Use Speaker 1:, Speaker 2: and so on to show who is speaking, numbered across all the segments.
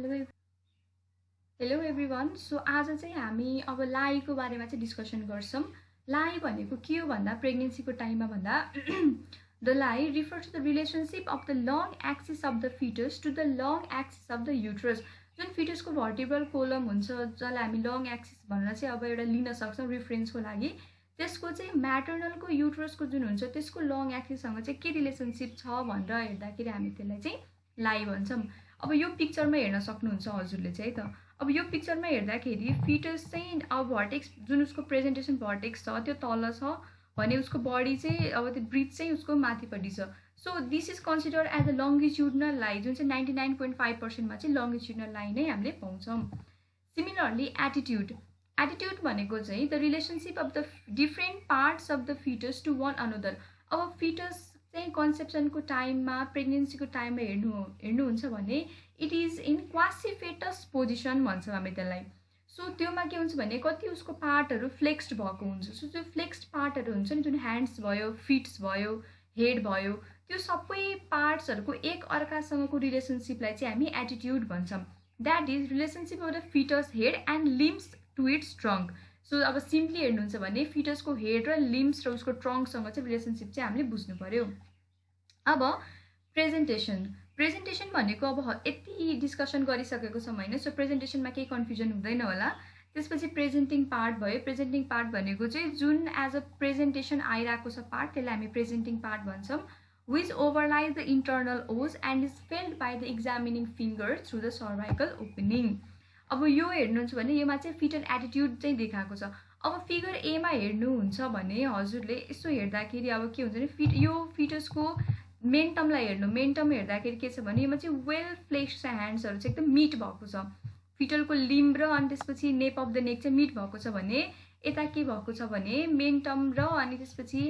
Speaker 1: Hello hello everyone. So आज चाहिँ हामी अब लाइको बारेमा चाहिँ डिस्कसन गर्छौँ। लाई भनेको के हो भन्दा प्रेग्नेन्सीको टाइममा भन्दा द लाई refer to the relationship of the long axis of the foetus to the long axis of the uterus. जुन फिटसको भर्टिब्रल कोलम हुन्छ जसलाई हामी लङ एक्सिस भनेर चाहिँ अब एउटा लिन सक्छौँ रिफरेन्सको लागि, त्यसको चाहिँ म्याटर्नलको युट्रसको जुन हुन्छ त्यसको लङ एक्सिससँग चाहिँ के रिलेसनसिप छ भनेर हेर्दाखेरि हामी त्यसलाई चाहिँ लाई भन्छौँ। अब यो पिक्चरमा हेर्न सक्नुहुन्छ हजुरले चाहिँ त। अब यो पिक्चरमा हेर्दाखेरि फिटस चाहिँ अब भर्टेक्स जुन उसको प्रेजेन्टेसन भर्टेक्स छ त्यो तल छ भने उसको बडी चाहिँ अब त्यो ब्रिथ चाहिँ उसको माथिपट्टि छ। So this is consider as a longitudinal line जुन चाहिँ 99.5%मा चाहिँ लङ्गिट्युडनल लाइन नै हामीले पाउँछौँ। सिमिलरली एटिट्युड भनेको चाहिँ the relationship of the different parts of the foetus to one another. अब फिटस चाहिँ कन्सेप्सनको टाइममा प्रेग्नेन्सीको टाइममा हेर्नुहुन्छ भने इट इज इन क्वासिफेटस पोजिसन भन्छौँ हामी त्यसलाई। सो त्योमा के हुन्छ भने कति उसको पार्टहरू फ्लेक्स्ड भएको हुन्छ। सो त्यो फ्लेक्स्ड पार्टहरू हुन्छ नि जुन ह्यान्ड्स भयो, फिट्स भयो, हेड भयो, त्यो सबै पार्ट्सहरूको एक अर्कासँगको रिलेसनसिपलाई चाहिँ हामी एटिट्युड भन्छौँ। That is relationship of the foetus head and limbs to its trunk. So अब सिम्पली हेर्नुहुन्छ भने फिटसको हेड र लिम्स र उसको ट्रङ्कसँग चाहिँ रिलेसनसिप चाहिँ हामीले बुझ्नु पर्यो। अब प्रेजेन्टेसन भनेको अब यति डिस्कसन गरिसकेको छौँ होइन। सो प्रेजेन्टेसनमा केही कन्फ्युजन हुँदैन होला। त्यसपछि प्रेजेन्टिङ पार्ट भयो। प्रेजेन्टिङ पार्ट भनेको चाहिँ जुन एज अ प्रेजेन्टेसन आइरहेको छ पार्ट त्यसलाई हामी प्रेजेन्टिङ पार्ट भन्छौँ। Which overlies the internal os and is felt by the examining finger through the cervical opening. अब यो हेर्नुहुन्छ भने योमा चाहिँ फिटल एटिट्युड चाहिँ देखाएको छ। अब फिगर एमा हेर्नुहुन्छ भने हजुरले यसो हेर्दाखेरि अब के हुन्छ भने यो फिटसको मेन्टमलाई हेर्नु। मेन्टम हेर्दाखेरि के छ भने योमा चाहिँ वेल फ्लेक्स्ड ह्यान्ड्सहरू चाहिँ एकदम मिट भएको छ। फिटलको लिम्ब र अनि त्यसपछि नेप अफ द नेक चाहिँ मिट भएको छ भने यता के भएको छ भने मेन्टम र अनि त्यसपछि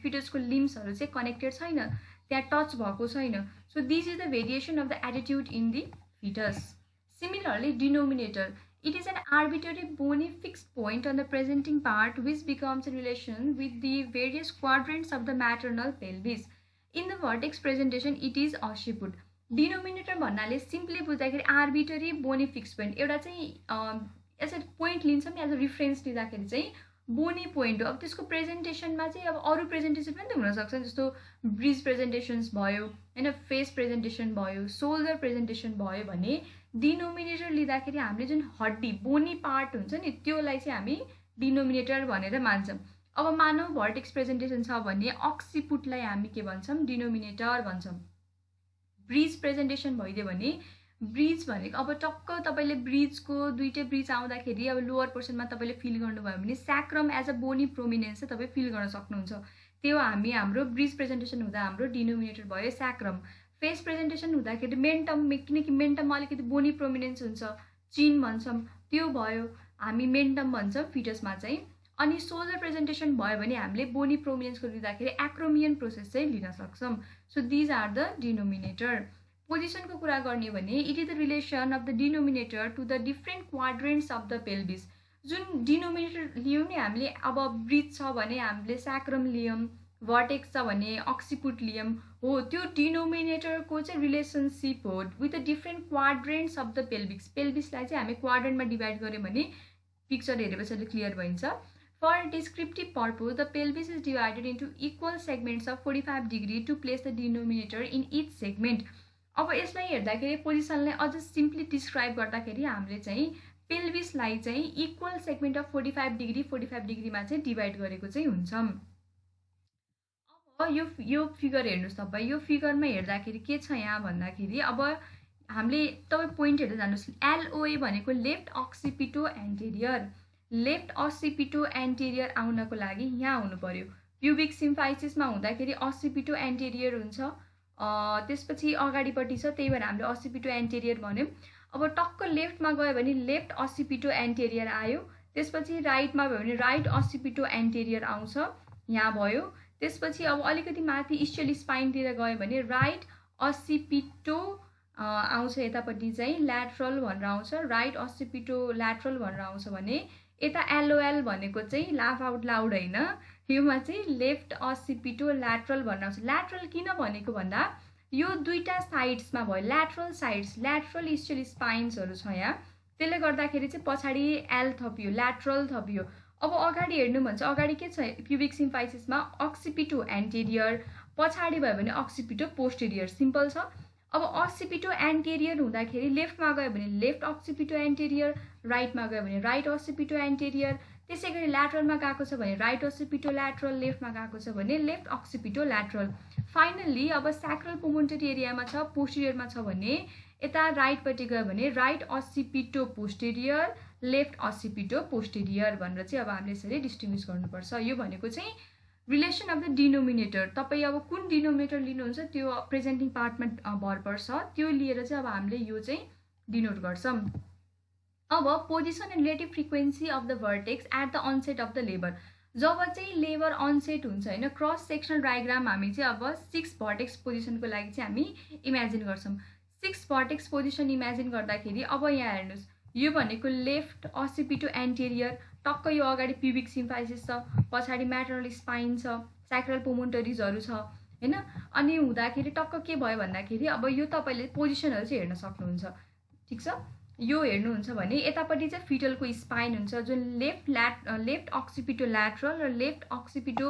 Speaker 1: फिटसको लिम्सहरू चाहिँ कनेक्टेड छैन, त्यहाँ टच भएको छैन। So this is the variation of the attitude in the foetus. Similarly, denominator. It is an arbitrary bony fixed point on the presenting part which becomes in relation with the various quadrants of the maternal pelvis. In the vertex presentation, it is occiput. Denominator भन्नाले simply बुझ्दाखेरि arbitrary बोनी fix point एउटा चाहिँ यसरी point लिन्छौँ as a reference लिँदाखेरि चाहिँ बोनी point हो। अब त्यसको प्रेजेन्टेसनमा चाहिँ अब अरू प्रेजेन्टेसन पनि त हुनसक्छ जस्तो ब्रिज प्रेजेन्टेसन्स भयो होइन, फेस प्रेजेन्टेसन भयो, सोल्डर प्रेजेन्टेसन भयो भने डिनोमिनेटर लिँदाखेरि हामीले जुन हड्डी बोनी पार्ट हुन्छ नि त्योलाई चाहिँ हामी डिनोमिनेटर भनेर मान्छौँ। अब मानव भर्टेक्स प्रेजेन्टेसन छ भने अक्सिपुटलाई हामी के भन्छौँ डिनोमिनेटर भन्छौँ। ब्रिज प्रेजेन्टेसन भइदियो भने ब्रिज भनेको अब टक्क तपाईँले ब्रिजको दुईटै ब्रिज आउँदाखेरि अब लोवर पोर्सनमा तपाईँले फिल गर्नुभयो भने स्याक्रम एज अ बोनी प्रोमिनेन्स चाहिँ तपाईँ फिल गर्न सक्नुहुन्छ। त्यो हाम्रो ब्रिज प्रेजेन्टेसन हुँदा हाम्रो डिनोमिनेटर भयो स्याक्रम। फेस प्रेजेन्टेसन हुँदाखेरि मेन्टम, किनकि मेन्टममा अलिकति बोनी प्रोमिनेन्स हुन्छ, चिन भन्छौँ, त्यो भयो हामी मेन्टम भन्छौँ फिटसमा चाहिँ। अनि सोल्डर प्रेजेन्टेसन भयो भने हामीले बोनी प्रोमिनेन्सको लिँदाखेरि एक्रोमियन प्रोसेस चाहिँ लिन सक्छौँ। So these are the denominator. पोजिसनको कुरा गर्ने भने it is the relation of the denominator to the different quadrants of the pelvis. जुन डिनोमिनेटर लियौँ नि हामीले, अब ब्रिज छ भने हामीले स्याक्रम लियौँ, भर्टेक्स छ भने अक्सिपुट लियौँ हो, त्यो डिनोमिनेटरको चाहिँ रिलेसनसिप हो with the different quadrants of the pelvis. पेल्भिसलाई चाहिँ हामी क्वाड्रेन्टमा डिभाइड गऱ्यौँ भने पिक्चर हेरेपछि क्लियर भइन्छ। For descriptive purpose the pelvis is divided into equal segments of 45 degree to place the denominator in each segment. अब यसलाई हेर्दाखेरि पोजिसनलाई अझ सिम्पली डिस्क्राइब गर्दाखेरि हामीले चाहिँ पेल्भिसलाई चाहिँ इक्वल सेगमेन्ट अफ 45 डिग्रीमा चाहिँ डिभाइड गरेको चाहिँ हुन्छौँ। अब यो फिगर हेर्नुहोस् तपाईँ, यो फिगरमा हेर्दाखेरि के छ यहाँ भन्दाखेरि अब हामीले तपाईँ पोइन्ट हेर्दै जानुहोस्। एलओए भनेको लेफ्ट अक्सिपिटो एन्टेरियर। लेफ्ट अक्सिपिटो एन्टेरियर आउनको लागि यहाँ हुनु पर्यो। प्युबिक सिम्फाइसिसमा हुँदाखेरि अक्सिपिटो एन्टेरियर हुन्छ, त्यसपछि अगाडिपट्टि छ त्यही भएर हामीले अक्सिपिटो एन्टेरियर भन्यौँ। अब टक्क लेफ्टमा गयो भने लेफ्ट अक्सिपिटो एन्टेरियर आयो, त्यसपछि राइटमा भयो भने राइट अक्सिपिटो एन्टेरियर आउँछ, यहाँ भयो। त्यसपछि अब अलिकति माथि इस्चियल स्पाइनतिर गयो भने राइट अक्सिपिटो आउँछ, यतापट्टि चाहिँ ल्याटरल भनेर आउँछ, राइट अक्सिपिटो ल्याटरल भनेर आउँछ भने यता एलओएल भनेको चाहिँ लाफ आउट लाउड होइन, योमा चाहिँ लेफ्ट अक्सिपिटो ल्याटरल भनेर आउँछ। ल्याटरल किन भनेको भन्दा यो दुईटा साइड्समा भयो, ल्याटरल साइड्स, ल्याटरल इस्चियल स्पाइन्सहरू छ यहाँ, त्यसले गर्दाखेरि चाहिँ पछाडि एल थपियो, ल्याटरल थपियो। अब अगाडि हेर्नु भन्छ, अगाडि के छ प्युबिक सिम्फाइसिसमा अक्सिपिटो एन्टेरियर, पछाडि भयो भने अक्सिपिटो पोस्टेरियर, सिम्पल छ। अब अक्सिपिटो एन्टेरियर हुँदाखेरि लेफ्टमा गयो भने लेफ्ट अक्सिपिटो एन्टेरियर, राइटमा गयो भने राइट अक्सिपिटो एन्टेरियर, त्यसै गरी ल्याटरलमा गएको छ भने राइट अक्सिपिटो ल्याटरल, लेफ्टमा गएको छ भने लेफ्ट अक्सिपिटो ल्याटरल। फाइनल्ली अब स्याक्रल पोमोन्टरी एरियामा छ, पोस्टेरियरमा छ भने यता राइटपट्टि गयो भने राइट अक्सिपिटो पोस्टेरियर, लेफ्ट अक्सिपिटो पोस्टेरियर भनेर चाहिँ अब हामीले यसरी डिस्टिङ्ग्विस गर्नुपर्छ। यो भनेको चाहिँ रिलेसन अफ द डिनोमिनेटर, तपाईँ अब कुन डिनोमिनेटर लिनुहुन्छ त्यो प्रेजेन्टिङ पार्टमा भर पर्छ, त्यो लिएर चाहिँ अब हामीले यो चाहिँ डिनोट गर्छौँ। अब position and relative frequency of the vertex at the onset of the labour, जब चाहिँ लेबर अनसेट हुन्छ होइन, क्रस सेक्सनल डायग्राम हामी चाहिँ अब 6 भर्टेक्स पोजिसनको लागि चाहिँ हामी इमेजिन गर्छौँ। 6 भर्टेक्स पोजिसन इमेजिन गर्दाखेरि अब यहाँ हेर्नुहोस्, यो भनेको लेफ्ट अक्सिपिटो एन्टेरियर, टक्क यो अगाडि प्युबिक सिम्फाइसिस छ, पछाडि म्याटरनल स्पाइन छ, स्याक्रल पोमोन्टरिजहरू छ होइन। अनि हुँदाखेरि टक्क के भयो भन्दाखेरि अब यो तपाईँले पोजिसनहरू चाहिँ हेर्न सक्नुहुन्छ, ठिक छ। यो हेर्नुहुन्छ भने यतापट्टि चाहिँ फिटलको स्पाइन हुन्छ जुन लेफ्ट अक्सिपिटो ल्याटरल र लेफ्ट अक्सिपिटो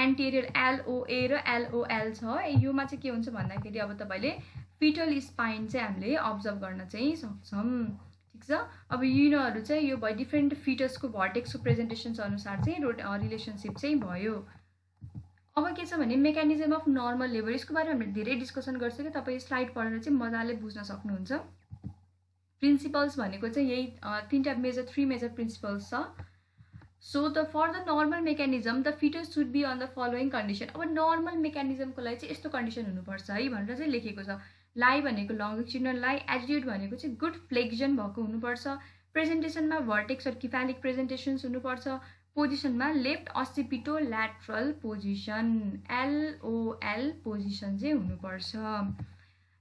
Speaker 1: एन्टेरियर एलओए र एलओएल छ। योमा चाहिँ के हुन्छ भन्दाखेरि अब तपाईँले फिटल स्पाइन चाहिँ हामीले अब्जर्भ गर्न चाहिँ सक्छौँ, ठिक छ। अब यिनीहरू चाहिँ यो भयो डिफ्रेन्ट फिटसको भर्टेक्सको प्रेजेन्टेसन्स अनुसार चाहिँ रिलेसनसिप चाहिँ भयो। अब के छ भने मेकानिजम अफ नर्मल लेबर, यसको बारेमा हामीले धेरै डिस्कसन गरिसक्यो, तपाईँ स्लाइड पढेर चाहिँ मजाले बुझ्न सक्नुहुन्छ। प्रिन्सिपल्स भनेको चाहिँ यही 3 मेजर प्रिन्सिपल्स छ। So the for the normal mechanism the foetus should be on the following condition, अब नर्मल मेकानिजमको लागि चाहिँ यस्तो कन्डिसन हुनुपर्छ है भनेर चाहिँ लेखेको छ। लाई भनेको लङ्गिट्युडनल लाई, एटिट्युड भनेको चाहिँ गुड फ्लेक्सन भएको हुनुपर्छ, प्रेजेन्टेसनमा भर्टेक्स र किफालिक प्रेजेन्टेसन्स हुनुपर्छ, पोजिसनमा left occipito lateral position LOL position चाहिँ हुनुपर्छ,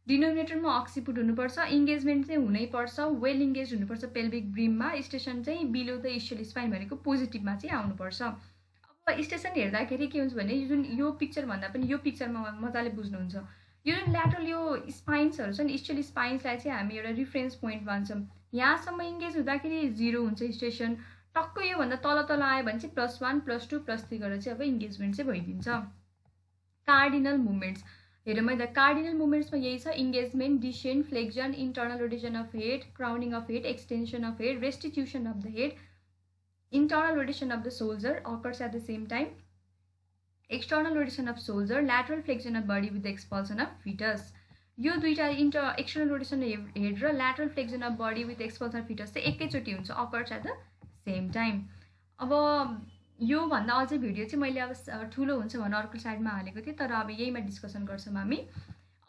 Speaker 1: डिनोमिनेटरमा अक्सिपिट हुनुपर्छ, इङ्गेजमेन्ट चाहिँ हुनैपर्छ, वेल इङ्गेज हुनुपर्छ पेल्भिक ब्रिममा, स्टेसन चाहिँ बिलो द इस्चियल स्पाइन भनेको पोजिटिभमा चाहिँ आउनुपर्छ। अब स्टेसन हेर्दाखेरि के हुन्छ भने जुन यो पिक्चर भन्दा पनि यो पिक्चरमा मजाले बुझ्नुहुन्छ, यो जुन ल्याटरल यो स्पाइन्सहरू छन्, इस्चियल स्पाइन्सलाई चाहिँ हामी एउटा रिफरेन्स पोइन्ट भन्छौँ। यहाँसम्म इङ्गेज हुँदाखेरि 0 हुन्छ स्टेसन, टक्क योभन्दा तल तल आयो भने चाहिँ +1 +2 +3 गरेर चाहिँ अब इङ्गेजमेन्ट चाहिँ भइदिन्छ। कार्डिनल मुभमेन्ट्स हेरौँ है, द कार्डिनल मुभमेन्ट्समा यही छ, engagement, descent, flexion, internal rotation of head, crowning of head, extension of head, restitution of the head, internal rotation of the shoulder occurs at the same time, external rotation of shoulder, lateral flexion of body with the expulsion of foetus. यो दुईटा external rotation head र lateral flexion of body with expulsion of foetus चाहिँ एकैचोटि हुन्छ, occurs at the same time. अब योभन्दा अझै video चाहिँ मैले अब ठुलो हुन्छ भनेर अर्को साइडमा हालेको थिएँ, तर अब यहीमा डिस्कसन गर्छौँ हामी।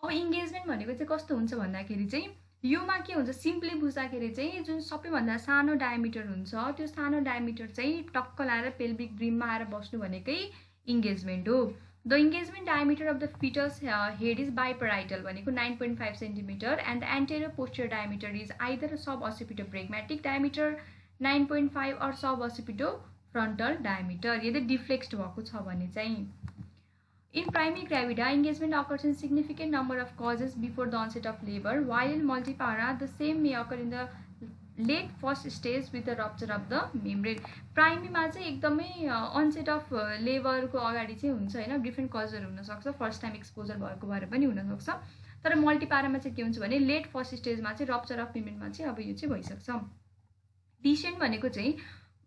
Speaker 1: अब इङ्गेजमेन्ट भनेको चाहिँ कस्तो हुन्छ भन्दाखेरि चाहिँ योमा के हुन्छ, सिम्पली बुझ्दाखेरि चाहिँ जुन सबैभन्दा सानो डायमिटर हुन्छ त्यो सानो डायमिटर चाहिँ टक्क लाएर पेल्भिक ब्रिममा आएर बस्नु भनेकै इङ्गेजमेन्ट हो। The engagement diameter of the foetus head is biparietal भनेको 9.5 centimetre and the anterior posterior diameter is either sub occipito bregmatic diameter 9.5 और सब असिपिटो फ्रन्टल डायमिटर, यदि डिफ्लेक्स्ड भएको छ भने चाहिँ। In primary gravida engagement occurs in significant number of cases before the onset of labour, while in multipara the same may occur in the late first stage with the rupture of the membrane. प्राइमेरीमा चाहिँ एकदमै unset of लेबरको अगाडि चाहिँ हुन्छ होइन, different कजहरू हुनसक्छ, first time exposure भएको भएर पनि हुनसक्छ, तर मल्टिपारामा चाहिँ के हुन्छ भने लेट फर्स्ट स्टेजमा चाहिँ रप्चर अफ मेम्ब्रेनमा चाहिँ अब यो चाहिँ भइसक्छ। डिसेन्ट भनेको चाहिँ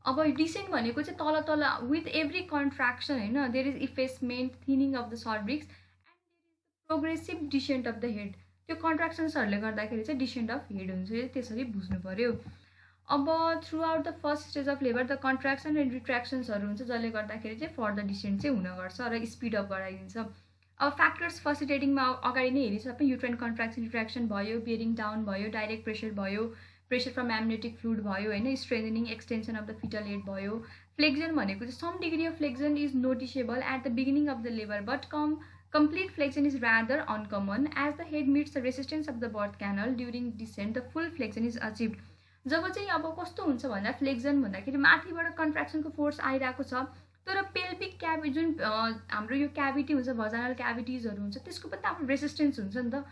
Speaker 1: अब डिसेन्ट भनेको चाहिँ तल तल विथ एभ्री कन्ट्राक्सन होइन, there is effacement, thinning of the cervix and there is progressive descent of the head, त्यो कन्ट्राक्सन्सहरूले गर्दाखेरि चाहिँ डिसेन्ट अफ हेड हुन्छ, त्यसरी बुझ्नु पर्यो। अब throughout the first stage of labour the contraction and रिट्र्याक्सन्सहरू हुन्छ जसले गर्दाखेरि चाहिँ फर्दर डिसेन्ट चाहिँ हुन गर्छ र स्पिडअप गराइदिन्छ। अब फ्याक्टर्स फसिलिटेटिङमा अगाडि नै हेरिसक्यो, सबै युट्राइन कन्ट्राक्सन रिट्र्याक्सन भयो, बियरिङ डाउन भयो, डाइरेक्ट प्रेसर भयो, प्रेसर फ्रम एम्नियोटिक फ्लुइड भयो होइन, strengthening extension of the foetal head भयो। फ्लेक्सन भनेको चाहिँ some degree of flexion is noticeable at the beginning of the labour but complete flexion is rather uncommon as the head meets the resistance of the birth canal during descent the full flexion is achieved। जब चाहिँ अब कस्तो हुन्छ भन्दा flexion भन्दाखेरि माथिबाट कन्ट्राक्सनको force आइरहेको छ, तर पेल्भिक क्याभिटी जुन हाम्रो यो क्याभिटी हुन्छ, भजानल क्याभिटिजहरू हुन्छ, त्यसको पनि त आफ्नो रेसिस्टेन्स हुन्छ नि त।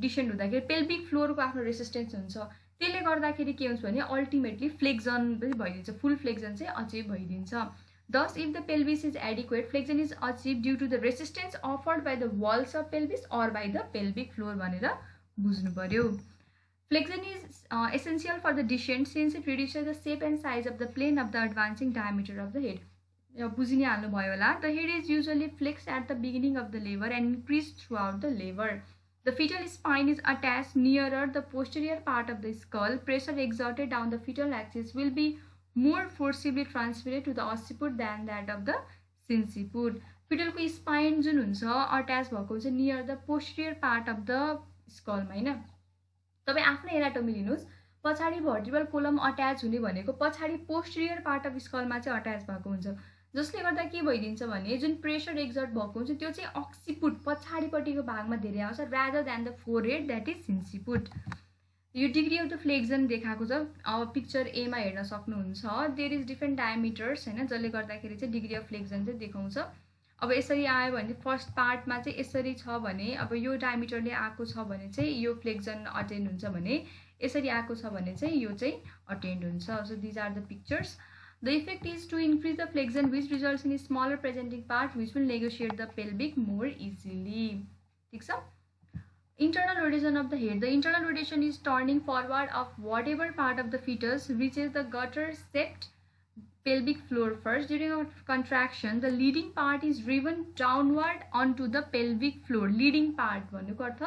Speaker 1: डिसेन्ट हुँदाखेरि पेल्भिक फ्लोरको आफ्नो रेसिस्टेन्स हुन्छ। त्यसले गर्दाखेरि के हुन्छ भने अल्टिमेटली फ्लेक्जन पनि भइदिन्छ, फुल फ्लेक्जन चाहिँ achieve भइदिन्छ। Thus, if the pelvis is adequate, flexion is achieved due to the resistance offered by the walls of pelvis or by the pelvic floor भनेर बुझ्नु पर्यो। Flexion is essential for the descent since it reduces the shape and size of the plane of the advancing diameter of the head. बुझि नै हाल्नु भयो होला। The head is usually flexed at the beginning of the labor and increased throughout the labor. The fetal spine is attached nearer the posterior part of the skull. Pressure exerted down the fetal axis will be more forcibly transmitted to the occiput than that of the sinciput. Fetal को spine जुन हुन्छ attach भएको हुन्छ near the posterior part of the skull मा, हैन। तपाई आफ्नो anatomy लिनुस्, पछाडी भर्टिब्रल कोलम अट्याच हुने भनेको पछाडी पोस्टेरियर पार्ट अफ स्कल मा चाहिँ अट्याच भएको हुन्छ, जसले गर्दा के भइदिन्छ भने जुन प्रेसर एक्सर्ट भएको हुन्छ त्यो चाहिँ अक्सिपुट पछाडीपट्टिको भागमा धेरै आउँछ rather than the forehead that is sinciput. यो डिग्री अफ द फ्लेक्जन देखाएको छ, अब पिक्चर ए मा हेर्न सक्नुहुन्छ। देयर इज डिफरेन्ट डायमिटर्स, हैन, जसले गर्दाखेरि चाहिँ डिग्री अफ फ्लेक्जन चाहिँ देखाउँछ। अब यसरी आयो भने फर्स्ट पार्टमा चाहिँ यसरी छ भने अब यो डायमिटरले आएको छ भने चाहिँ यो फ्लेक्जन अटेन्ड हुन्छ भने यसरी आएको छ भने चाहिँ यो चाहिँ अटेन्ड हुन्छ। So these are the pictures. The effect is to increase the flexion which results in smaller presenting part which will negotiate the pelvic more easily. ठिक छ। Internal rotation of the head. The internal rotation is turning forward of whatever part of the fetus reaches the gutter-shaped pelvic floor first. During a contraction, the leading part is driven downward onto the pelvic floor. Leading part भन्नुको अर्थ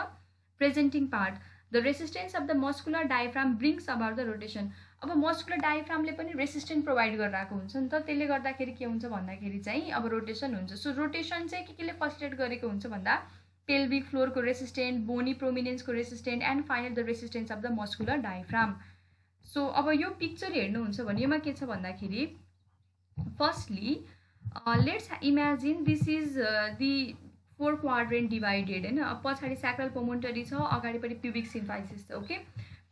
Speaker 1: presenting part. The resistance of the muscular diaphragm brings about the rotation. अब muscular diaphragm ले पनि resistance provide गरिरहेको हुन्छ नि त, त्यसले गर्दाखेरि के हुन्छ भन्दाखेरि चाहिँ अब रोटेसन हुन्छ। सो रोटेसन चाहिँ के फसिलिटेट गरेको हुन्छ भन्दा pelvic floor को resistant, bony prominence को resistant and final the resistance of the muscular diaphragm. So अब यो पिक्चर हेर्नुहुन्छ भने यसमा के छ भन्दाखेरि firstly let's imagine this is the four quadrant divided, हैन। अब पछाडी sacral promontory छ, अगाडिपटि pubic symphysis छ। ओके,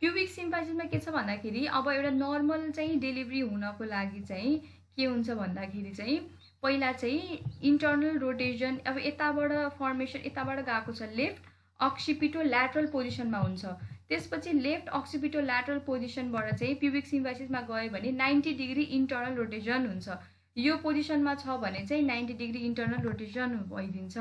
Speaker 1: pubic symphysis मा के छ भन्दाखेरि अब एउटा नर्मल चाहिँ डेलिभरी हुनको लागि चाहिँ के हुन्छ भन्दाखेरि चाहिँ पहिला चाहिँ इन्टर्नल रोटेसन, अब यताबाट फर्मेसन यताबाट गएको छ लेफ्ट अक्सिपिटो ल्याटरल पोजिसनमा हुन्छ, त्यसपछि लेफ्ट अक्सिपिटो ल्याटरल पोजिसनबाट चाहिँ प्युबिक सिम्फाइसिसमा गयो भने 90 डिग्री इन्टर्नल रोटेसन हुन्छ। यो पोजिसनमा छ भने चाहिँ 90 डिग्री इन्टर्नल रोटेसन भइदिन्छ।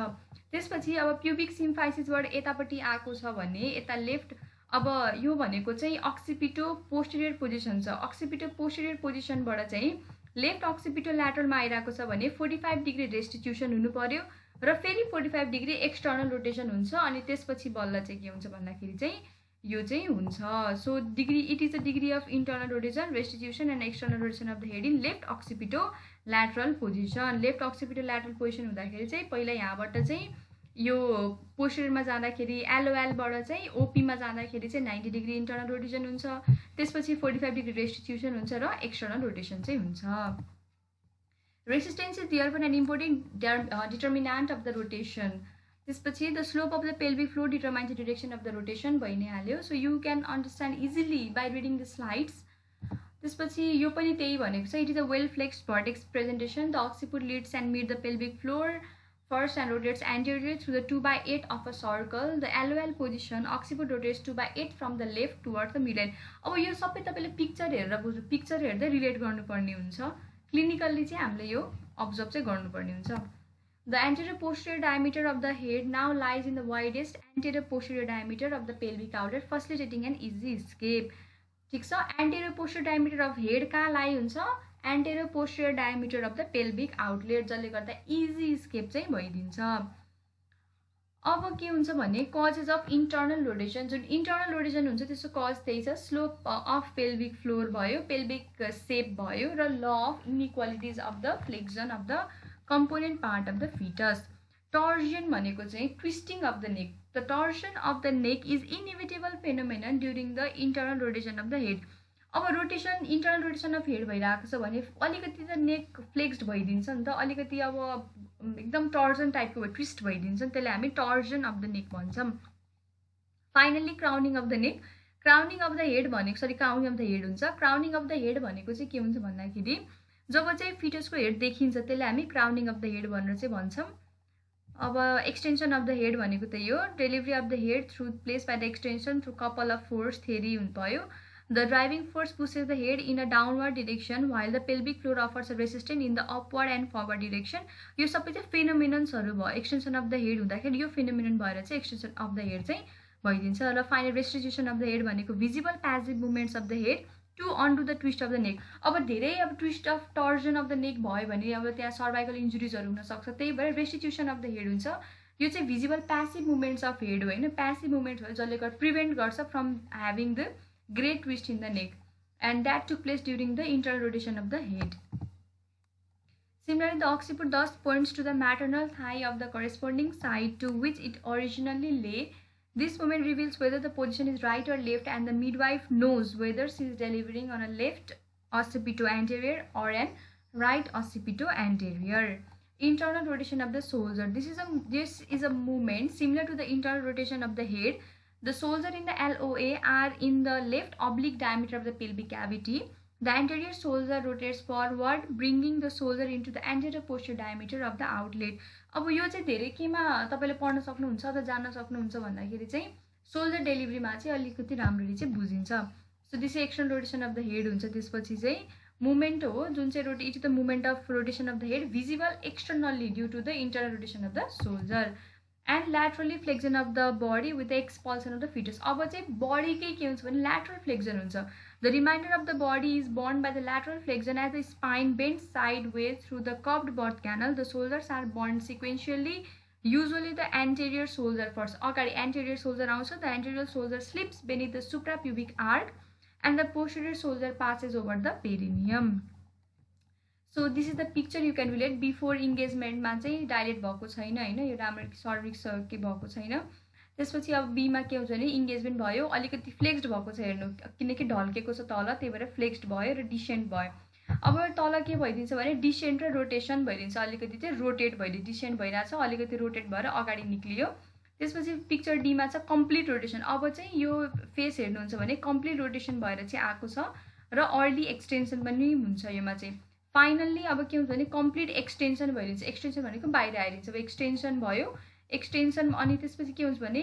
Speaker 1: त्यसपछि अब प्युबिक सिम्फाइसिसबाट यतापट्टि आएको छ भने यता लेफ्ट, अब यो भनेको चाहिँ अक्सिपिटो पोस्टेरियर पोजिसन छ। अक्सिपिटो पोस्टेरियर पोजिसनबाट चाहिँ लेफ्ट अक्सिपिटो ल्याटरलमा आइरहेको छ भने 45 डिग्री रेस्टिट्युसन हुनु पर्यो र फेरि 45 डिग्री एक्सटर्नल रोटेसन हुन्छ अनि त्यसपछि बल्ल चाहिँ के हुन्छ भन्दाखेरि चाहिँ यो चाहिँ हुन्छ। So degree it is the degree of internal rotation, restitution and external rotation of the head in left occipito lateral position. Left occipital lateral position हुँदाखेरि चाहिँ पहिला यहाँबाट चाहिँ यो पोस्चरमा जाँदाखेरि एलओएलबाट चाहिँ ओपीमा जाँदाखेरि चाहिँ 90 डिग्री इन्टर्नल रोटेसन हुन्छ, त्यसपछि 45 डिग्री रेस्टिट्युसन हुन्छ र एक्सटर्नल रोटेसन चाहिँ हुन्छ। Resistance is there for an important determinant of the rotation. त्यसपछि the slope of the pelvic floor determines the direction of the rotation भइ नै हाल्यो। So you can understand easily by reading the slides. त्यसपछि यो पनि त्यही भनेको छ, it is a well flexed vertex presentation. The occiput leads and meets the pelvic floor first and rotates anteriorly through the 2/8 of a circle. The LOL position, occiput rotates 2/8 from the left towards the midline. अब यो सबै तपाईले picture हेरेर बुझ्नु, picture हेर्दै relate गर्नुपर्ने हुन्छ। Clinically चाहिँ हामीले यो अब्जर्भ चाहिँ गर्नुपर्ने हुन्छ। The anterior posterior diameter of the head now lies in the widest anterior posterior diameter of the pelvic outlet, facilitating an easy escape. ठीक छ, anterior posterior diameter of head कहाँ लाई हुन्छ? anterior posterior diameter of the pelvic outlet, जसले गर्दा easy scape चाहिँ भइदिन्छ। अब के हुन्छ भने कजेस अफ इन्टर्नल रोटेसन, जुन इन्टर्नल रोटेसन हुन्छ त्यसको कज त्यही छ, स्लोप अफ पेल्भिक फ्लोर भयो, पेल्भिक सेप भयो र law of inequalities of the flexion of the component part of the fetus. Torsion भनेको चाहिँ twisting of the neck. The torsion of the neck is inevitable phenomenon during the internal rotation of the head. अब rotation internal rotation of head भइरहेको छ भने अलिकति त नेक flexed भइदिन्छ नि त, अलिकति अब एकदम टर्जन टाइपको ट्विस्ट भइदिन्छ, त्यसलाई हामी टर्जन अफ द नेक भन्छौँ। Finally crowning of the neck. Crowning of the head भनेको, sorry crowning of the head हुन्छ। क्राउनिङ अफ द हेड भनेको चाहिँ के हुन्छ भन्दाखेरि जब चाहिँ फिटसको हेड देखिन्छ त्यसलाई हामी क्राउनिङ अफ द हेड भनेर चाहिँ भन्छौँ। अब एक्सटेन्सन अफ द हेड भनेको त्यही हो, delivery of the head through place by the extension through couple of force theory भयो। The driving force pushes the head in a downward direction while the pelvic floor offers a resistant in the upward and forward direction. यो सबै चाहिँ फिनोमिनन्सहरू भयो। Extension of the head हुँदाखेरि यो phenomenon भएर चाहिँ extension of the head चाहिँ भइदिन्छ। र final restitution of the head भनेको visible passive movements of the head to undo the twist of the neck. अब धेरै अब twist of torsion of the neck भयो भने अब त्यहाँ सर्भाइकल इन्जुरिजहरू हुनसक्छ, त्यही भएर रेस्टिट्युसन अफ द हेड हुन्छ। यो चाहिँ visible passive movements of head हो होइन, प्यासिभ मुभमेन्ट्स हो जसले गर्दा प्रिभेन्ट गर्छ from having the great twist in the neck and that took place during the internal rotation of the head. Similarly, the occiput thus points to the maternal thigh of the corresponding side to which it originally lay. This movement reveals whether the position is right or left, and the midwife knows whether she is delivering on a left occipito anterior or an right occipito anterior. Internal rotation of the shoulder. This is a movement similar to the internal rotation of the head. The shoulder in the LOA are in the left oblique diameter of the pelvic cavity. The anterior shoulder rotates forward, bringing the shoulder into the anterior posterior diameter of the outlet. अब यो चाहिँ धेरै केमा तपाईले पढ्न सक्नुहुन्छ अथवा जान्न सक्नुहुन्छ भन्दाखेरि चाहिँ शोल्डर डेलिभरीमा चाहिँ अलिकति राम्ररी चाहिँ बुझिन्छ। So this external rotation of the head हुन्छ। त्यसपछि चाहिँ मुभमेन्ट हो जुन चाहिँ it is the movement of rotation of the head visible externally due to the internal rotation of the shoulder and laterally flexion of the body with the expulsion of the foetus. अब चाहिँ बडीकै के हुन्छ भने lateral flexion हुन्छ। The remainder of the body is borne by the lateral flexion as the spine bends sideways through the curved birth canal. The shoulders are borne sequentially. Usually the anterior shoulder first. अगाडि anterior shoulder आउँछ, the anterior shoulder slips beneath the suprapubic arc and the posterior shoulder passes over the perineum. So this is the picture you can relate. Before engagement मा चाहिँ dilate भएको छैन हैन, यो राम्ररी cervix के भएको छैन। त्यसपछि अब बीमा के हुन्छ भने इन्गेजमेन्ट भयो, अलिकति फ्लेक्स्ड भएको छ हेर्नु, किनकि ढल्केको छ तल त्यही भएर फ्लेक्स्ड भयो र डिसेन्ट भयो। अब तल के भइदिन्छ भने डिसेन्ट र रोटेसन भइदिन्छ, अलिकति चाहिँ रोटेट भइदियो, डिसेन्ट भइरहेछ अलिकति रोटेट भएर अगाडि निक्लियो। त्यसपछि पिक्चर डीमा छ कम्प्लिट रोटेसन। अब चाहिँ यो फेस हेर्नुहुन्छ भने कम्प्लिट रोटेसन भएर चाहिँ आएको छ र अर्ली एक्सटेन्सन पनि हुन्छ योमा चाहिँ। फाइनल्ली अब के हुन्छ भने कम्प्लिट एक्सटेन्सन भइदिन्छ। एक्सटेन्सन भनेको बाहिर आइदिन्छ। अब एक्सटेन्सन भयो, एक्सटेन्सन अनि त्यसपछि के हुन्छ भने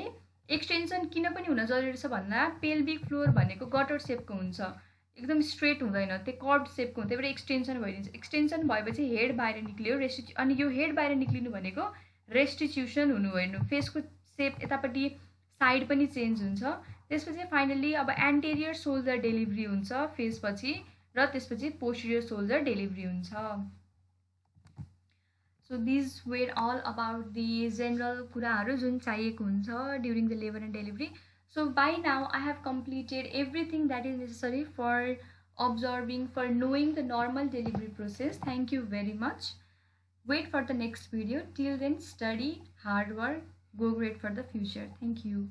Speaker 1: एक्सटेन्सन किन पनि हुन जरुरी छ भन्दा पेल्भिक फ्लोर भनेको गटर सेपको हुन्छ, एकदम स्ट्रेट हुँदैन, त्यो कर्भ सेपको हुन्छ, त्यही भएर एक्सटेन्सन भइदिन्छ। एक्सटेन्सन भएपछि हेड बाहिर निक्लियो अनि यो हेड बाहिर निक्लिनु भनेको रेस्टिट्युसन हुनु होइन, फेसको सेप यतापट्टि साइड पनि चेन्ज हुन्छ। त्यसपछि फाइनल्ली अब एन्टेरियर शोल्डर डेलिभरी हुन्छ फेसपछि र त्यसपछि पोस्टेरियर शोल्डर डेलिभरी हुन्छ। So these were all about the general kuraharu jun chahiyeko huncha during the labor and delivery. So by now I have completed everything that is necessary for observing, for knowing the normal delivery process. Thank you very much. Wait for the next video. Till then, study, hard work, go great for the future. Thank you.